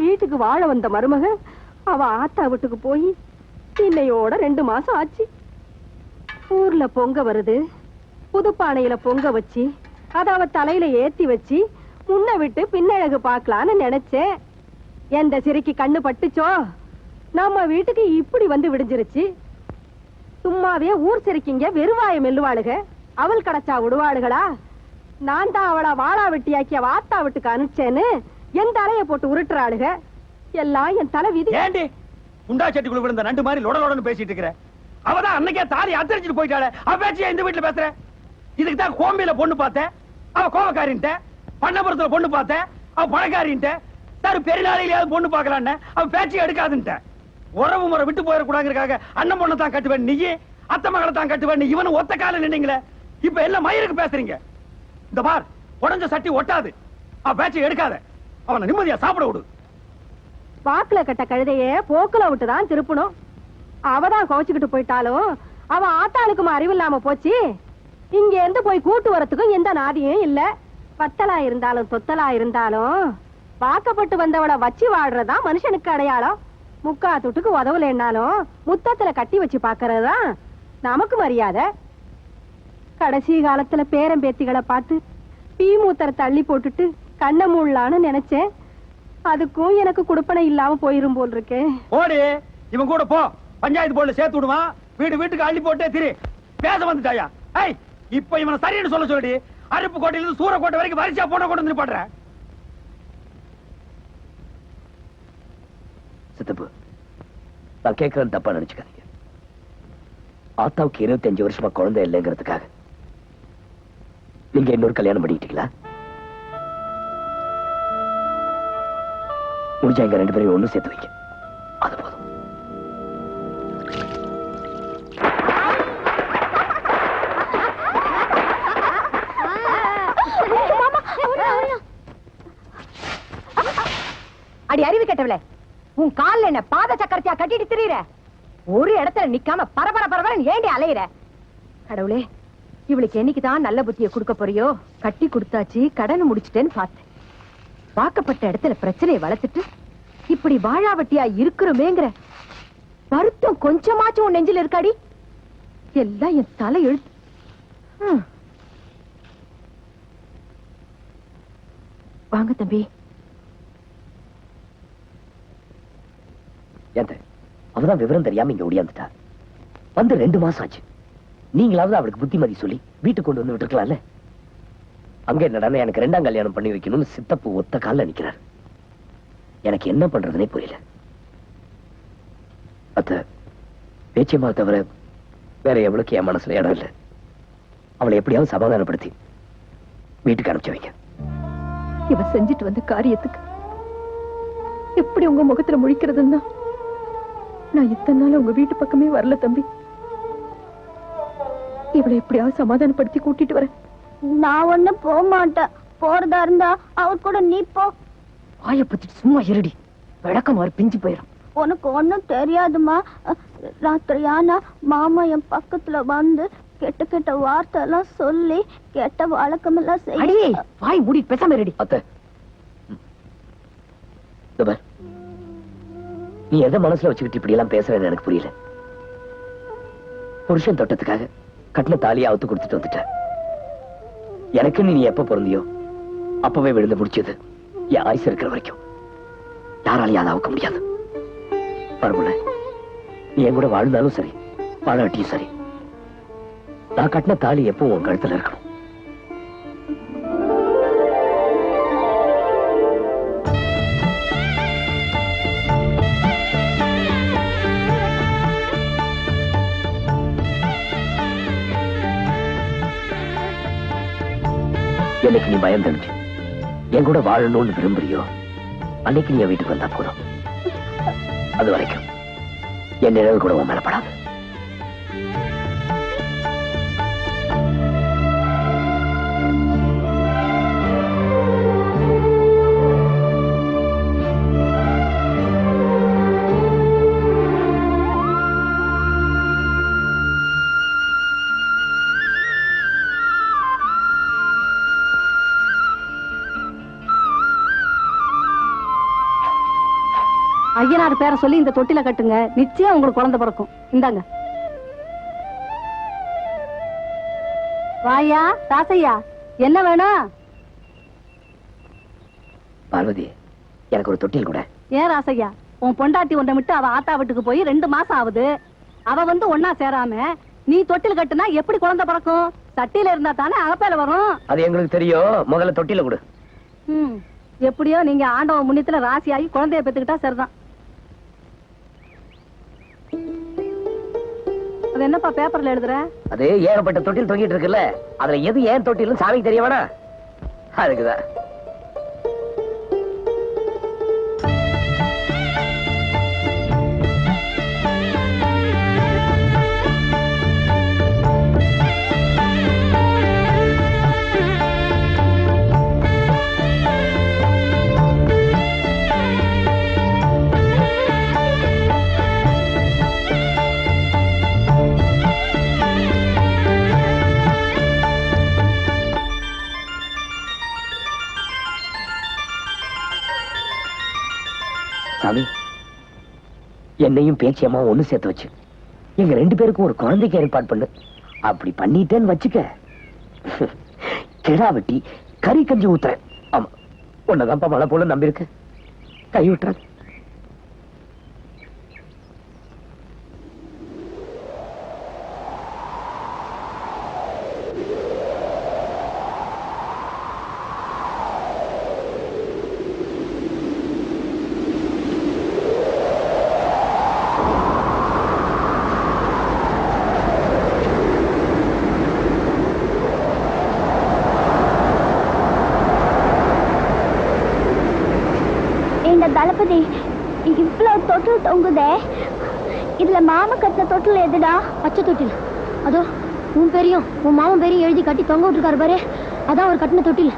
வீட்டுக்கு வாழ வந்த மருமக அவ ஆத்தா வீட்டுக்கு போய் இன்னையோட 2 மாசம் ஆச்சு. ஊர்ல பொங்க வருது, புதுப்பானையில பொங்க வச்சு அத அவ தலையில ஏத்தி வச்சு முன்ன விட்டு பின்னழகு பாக்கலான்னு நினைச்சேன். எந்த சிரிக்கு கண்ணு பட்டுச்சோ, நம்ம வீட்டுக்கு இப்படி வந்து விடிஞ்சிருச்சு. சும்மாவே ஊர் சிரிக்கிங்க வெறுவாய மெல்லுவாளுக, அவள் கிடைச்சா விடுவாளுகளா? நான் தான் அவளை வாழா வெட்டியாக்கிய வாத்தா வீட்டுக்கு அனுப்பிச்சேன்னு என் தலைய போட்டு உருட்டுறாளுக. எல்லாம் என் தலை விதி. ஏண்டி குண்டா சட்டிக்குள்ள விழுந்த நண்டு மாதிரி லொடலோடன்னு பேசிட்டு இருக்கிற? அவதான் அன்னைக்கே தாலி அத்தரிச்சிட்டு போயிட்டாளே, அவ பேச்சியா இந்த வீட்டுல பேசுற? இதுக்கு தான் கோம்பியில பொண்ணு பார்த்தேன், அவ கோவக்காரின்ட்ட. பண்ணபுரத்துல பொண்ணு பார்த்தேன், அவ பணக்காரின்ட்ட. சார் பெருநாளையிலேயாவது பொண்ணு பார்க்கலான்னு அவ பேச்சு எடுக்காதுன்ட்ட. உறவு முறை விட்டு போயிடக்கூடாதுக்காக அண்ணன் பொண்ணை தான் கட்டுவேன் நீ, அத்தை மகளை தான் கட்டுவேன் இவனு ஒத்த கால நின்னீங்களே. இப்ப எல்லாம் மயிருக்கு பேசுறீங்க. இந்த பார், உடஞ்ச சட்டி ஒட்டாது. அவ பேச்சு எடுக்காத, அவனை நிம்மதியா சாப்பிட விடு. வாக்குல கட்ட கழுதைய போக்குல விட்டுதான் திருப்பணும். அவதான் கோச்சுக்கிட்டு போயிட்டாலும் அவ ஆத்தாளுக்கும் அறிவில்லாம போச்சு. இங்க இருந்து போய் கூட்டு வரத்துக்கும் எந்த நாதியும் இல்ல. பத்தலா இருந்தாலும் தொத்தலா இருந்தாலும் வாக்கப்பட்டு வந்தவளை வச்சு வாடுறதா மனுஷனுக்கு அடையாளம். முக்கா தொட்டுக்கு உதவலைன்னாலும் முத்தத்துல கட்டி வச்சு பாக்குறதுதான் நமக்கு மரியாதை. கடைசி காலத்துல பேரம் பேத்திகளை பார்த்து பீ மூத்தரை தள்ளி போட்டுட்டு கண்ண மூடலான்னு நினைச்சேன். அதுக்கும் எனக்கு குடுப்பனை இல்லாம போயிரும் போல் இருக்கு. ஓடி இவன் கூட போ, பஞ்சாயத்து போர்டுல சேர்த்து விடுவான். வீடு வீட்டுக்கு அள்ளி போட்டே திரு. பேச வந்துட்டாயா? ஐய், இப்ப இவனை சரின்னு சொல்ல சொல்லி அருப்பு கோட்டையிலிருந்து சூரக்கோட்டை வரைக்கும் வரிசையா போன கொண்டு வந்து பாடுற. சித்தப்பு, நான் கேட்கறேன் தப்பா நினைச்சுக்காதீங்க. ஆத்தாவுக்கு 25 வருஷமா குழந்தை இல்லைங்கிறதுக்காக நீங்க இன்னொரு கல்யாணம் பண்ணிட்டீங்களா? முடிஞ்சா எங்க 2 பேரையும் ஒண்ணு சேர்த்து வைக்க, அது போதும். அடி அறிவு கெட்டவளே, உன் கால்ல என்ன பாத சக்கரத்தையா கட்டிட்டு திரியிற? ஒரு இடத்துல நிக்காம பரபர பரபரன்னு ஏண்டி அலையிற? கடவுளே, இவளுக்கு என்னைக்குதான் நல்ல புத்திய கொடுக்க போறியோ? கட்டி கொடுத்தாச்சு, கடனை முடிச்சிட்டேன்னு பார்த்தேன். வாக்கப்பட்ட இடத்துல பிரச்சனையை வளர்த்துட்டு இப்படி வாழாவட்டியா இருக்கிறோமேங்கிற வருத்தம் கொஞ்சமாச்சும் உன் நெஞ்சில் இருக்காடி? எல்லாம் என் தலை எழுத்து. வாங்க தம்பி. அவதான் விவரம் தெரியாம இங்க ஓடியாந்துட்டா. வந்து 2 மாசம் ஆச்சு. நீங்களாவது அவளுக்கு புத்திமதி சொல்லி வீட்டுக்கு கொண்டு வந்து விட்டுருக்கலாம்ல. அங்க என்னடா எனக்கு 2ஆம் கல்யாணம் பண்ணி வைக்கணும்னு சித்தப்பு ஒத்த கால்ல நிக்கிறார். எனக்கு என்ன பண்றதுனே புரியல. அத்த பேச்சியமா தவிர வேற எவ்வளவுக்கு என் மனசுல இடம் இல்ல. அவளை எப்படியாவது சமாதானப்படுத்தி வீட்டுக்கு அனுப்பிச்சு வைங்க. இவ செஞ்சுட்டு வந்த காரியத்துக்கு எப்படி உங்க முகத்துல முழிக்கிறதுன்னா, நான் இத்தனை நாள் உங்க வீட்டு பக்கமே வரல தம்பி. இவளை எப்படியாவது சமாதானப்படுத்தி கூட்டிட்டு வரேன். நான் ஒண்ணு போக மாட்டேன். போறதா இருந்தா அவர் கூட நீ போ. வாய பத்திட்டு சும்மா இருடி, விளக்கம் மாதிரி பிஞ்சு போயிடும். உனக்கு ஒண்ணும் தெரியாதுமா. ராத்திரியானா மாமா என் பக்கத்துல வந்து கெட்ட கெட்ட வார்த்தை எல்லாம் சொல்லி கெட்ட வழக்கம் எல்லாம் செய்ய. வாய் மூடி பேசாம இருடி. அத்த, நீ எதை மனசுல வச்சுக்கிட்டு இப்படி எல்லாம் பேசுறேன்னு எனக்கு புரியல. புருஷன் தொட்டத்துக்காக கட்டின தாலியை அவுத்து கொடுத்துட்டு வந்துட்ட. எனக்கு நீ எப்ப பிறந்தியோ அப்பவே விழுந்து முடிச்சது என் ஆயுசு இருக்கிற வரைக்கும் யாராலையும் அதை அவுக்க முடியாது. பரவாயில்ல, நீ என் கூட வாழ்ந்தாலும் சரி, வாழாட்டியும் சரி, நான் கட்டின தாலி எப்போ உன் கழுத்துல இருக்கணும். என்னைக்கு நீ பயம் தெரிஞ்சு என் கூட வாழணும்னு விரும்புறியோ அன்னைக்கு நீ வீட்டுக்கு வந்தா போதும். அது வரைக்கும் என் நினைவு கூட உன் மேலப்படாது. ஐயனார் பேரை சொல்லி இந்த தொட்டில கட்டுங்க, நிச்சயம் உங்களுக்கு குழந்தை பிறக்கும். இந்தாங்க. வாயா ராசையா, என்ன வேணும்? பார்வதி, எனக்கு ஒரு தொட்டில் கூட. ஏன் ராசையா, உன் பொண்டாட்டி ஒன்றை விட்டு அவ ஆத்தா வீட்டுக்கு போய் 2 மாசம் ஆகுது. அவ வந்து ஒன்னா சேராம நீ தொட்டில் கட்டுனா எப்படி குழந்தை பிறக்கும்? சட்டியில இருந்தா தானே அகப்பையில வரும். அது எங்களுக்கு தெரியும், முதல்ல தொட்டில கொடு. எப்படியோ நீங்க ஆண்டவன் முன்னியத்துல ராசியாகி குழந்தைய பெத்துக்கிட்டா சரிதான். அது என்னப்பா பேப்பர்ல எழுதுற? அது ஏகப்பட்ட தொட்டில் தொங்கிட்டு இருக்குல்ல, அதுல எது ஏன் தொட்டில் சாமிக்கு தெரிய வேணா, அதுக்குதான். சாமி, என்னையும் பேச்சியம்மா ஒண்ணு சேர்த்து வச்சு எங்க 2 பேருக்கும் ஒரு குழந்தைக்கு ஏற்பாடு பண்ணு. அப்படி பண்ணிட்டேன்னு வச்சுக்க, கிடா வெட்டி கறி கஞ்சி ஊத்துறேன். ஆமா, உன்னதான்ப்பா மழை போல நம்பிருக்கு, கை விட்டுற. தளபதி, இவ்வளவு தொட்டில் தொங்குதே, இதுல மாமா கட்டின தொட்டில் எதுடா? பச்சை தொட்டில். அதோ உன் பேரையும் உன் மாமன் பேரையும் எழுதி கட்டி தொங்க விட்டுருக்காரு பாரு, அதான் ஒரு கட்டின தொட்டில்.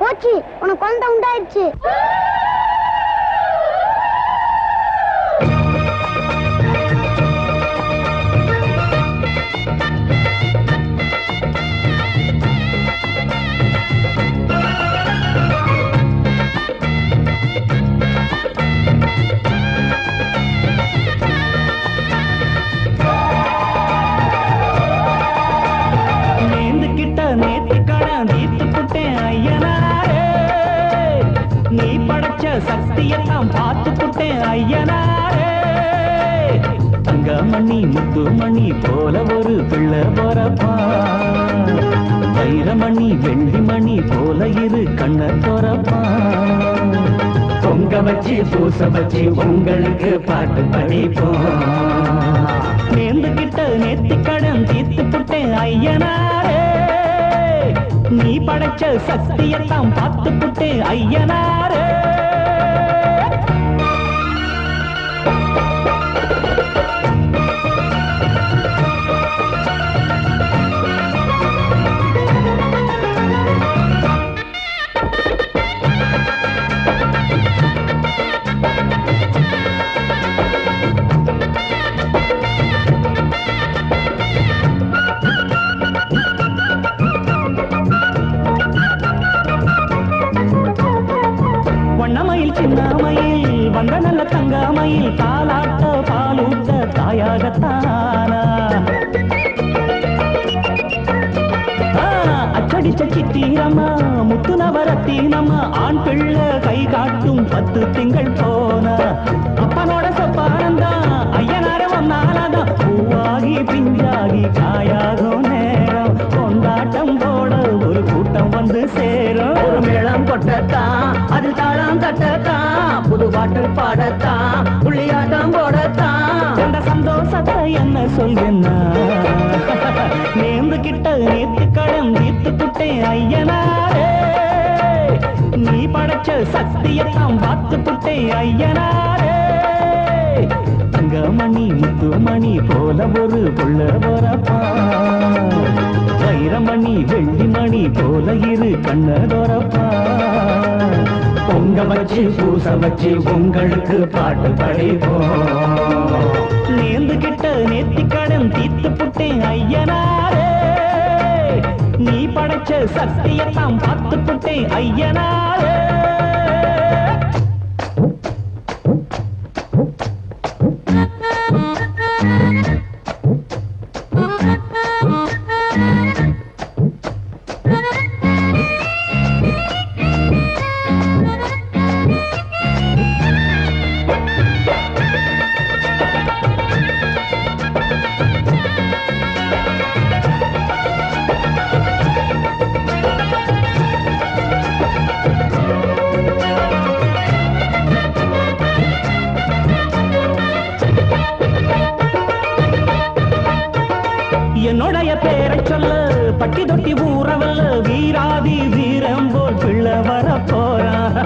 போச்சு, உனக்கு குழந்தை உண்டாயிருச்சு. சக்தியெல்லாம் பார்த்து புட்டேன் ஐயனாரே, தங்கமணி முத்துமணி போல ஒரு பிள்ளை போறப்பா, வைரமணி வெள்ளிமணி போல இரு கண்ண போறப்பா, பொங்க வச்சு பூச வச்சு உங்களுக்கு பாட்டு படிப்போம், நேர்ந்துகிட்ட நேர்த்தி கடன் தீர்த்து புட்டேன் ஐயனாரே, நீ படைச்ச சக்தியெல்லாம் பார்த்து புட்டேன் ஐயனாரே. வண்ணமயில் சின்னமயில் வந்த நல்ல தங்கமயில் தாலாட்ட பாலூட்ட தாயாகத்தானா, படிச்ச சித்திரம்மா முத்து நவரத்தினம்மா ஆண் பிள்ளை கை காட்டும் 10 திங்கள் போனா அப்பனோட சொப்பானந்தா ஐயனார வந்தாலதான் பூவாகி பிஞ்சாகி காயாகும் நேரம் கொண்டாட்டம் போட ஒரு கூட்டம் வந்து சேரும் ஒரு மேளம் கொட்டத்தான் அதில் தாளம் தட்டத்தான் புது பாட்டு பாடத்தான் புள்ளியாட்டம் போடத்தான் அந்த சந்தோஷத்தை என்ன சொல்வேன்னா நேர்ந்து கிட்ட நேத்து கடன் தீர்த்து புட்டேன் ஐயனாரே நீ படைச்ச சக்தியெல்லாம் பார்த்து புட்டேன் ஐயனாரே தங்கமணி முத்துமணி போல ஒரு புள்ள போறப்பா வைரமணி வெள்ளிமணி போல இரு கண்ணதோரப்பா பொங்க வச்சு பூச வச்சு உங்களுக்கு பாட்டு படிப்போம் நேர்ந்து கிட்ட நேத்தி கடன் தீர்த்து புட்டேன் ஐயனாரே நீ படைச்ச சக்தியெல்லாம் பார்த்து புட்டேன் ஐயனாரே என்னுடைய பேரை சொல்ல பட்டி தொட்டி ஊறவல்ல வீராதி வீரம் போல் பிள்ளை வர போறான்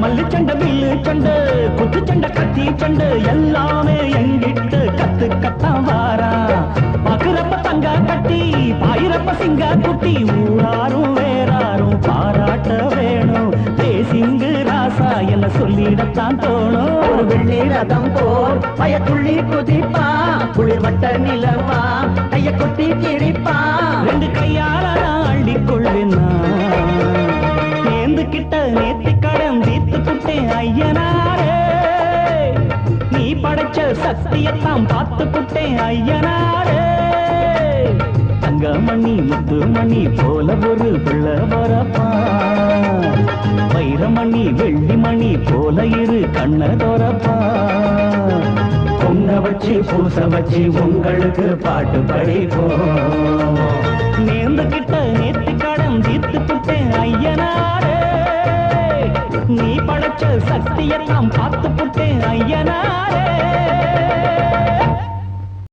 மல்லு சண்டை வில்லு சண்டை குத்து சண்டை கத்தி சண்டை எல்லாமே எங்கிட்டு கத்துக்கத்தான் வாரான் பாக்குறப்ப தங்க கட்டி பாயிரப்ப சிங்க குட்டி ஊராரும் வேறாரும் பாராட்ட வேணும் தேசிங்கு ராசா என்ன சொல்லிடத்தான் தோணும் ஒரு வெள்ளி ரதம் போர் பயத்துள்ளி குதிப்பா குளிர் வட்ட நிலவா கைய கொட்டி கிழிப்பா 2 கையால நான் அள்ளிக் கொள்வேனா நேர்ந்து கிட்ட நேத்தி கடன் தீர்த்து புட்டேன் ஐயனாரே நீ படைச்ச சக்தியெல்லாம் பார்த்து புட்டேன் ஐயனாரே தங்கமணி முத்துமணி போல ஒரு பிள்ளை வரப்பா வைரமணி வெள்ளிமணி போல இரு கண்ணதோரப்பா பொங்க வச்சு பூச வச்சு உங்களுக்கு பாட்டு படிப்போம் நேர்ந்து கிட்ட நேத்தி கடன் தீர்த்து புட்டேன் ஐயனாரே நீ படைச்ச சக்தியெல்லாம் பார்த்து புட்டேன் ஐயனாரே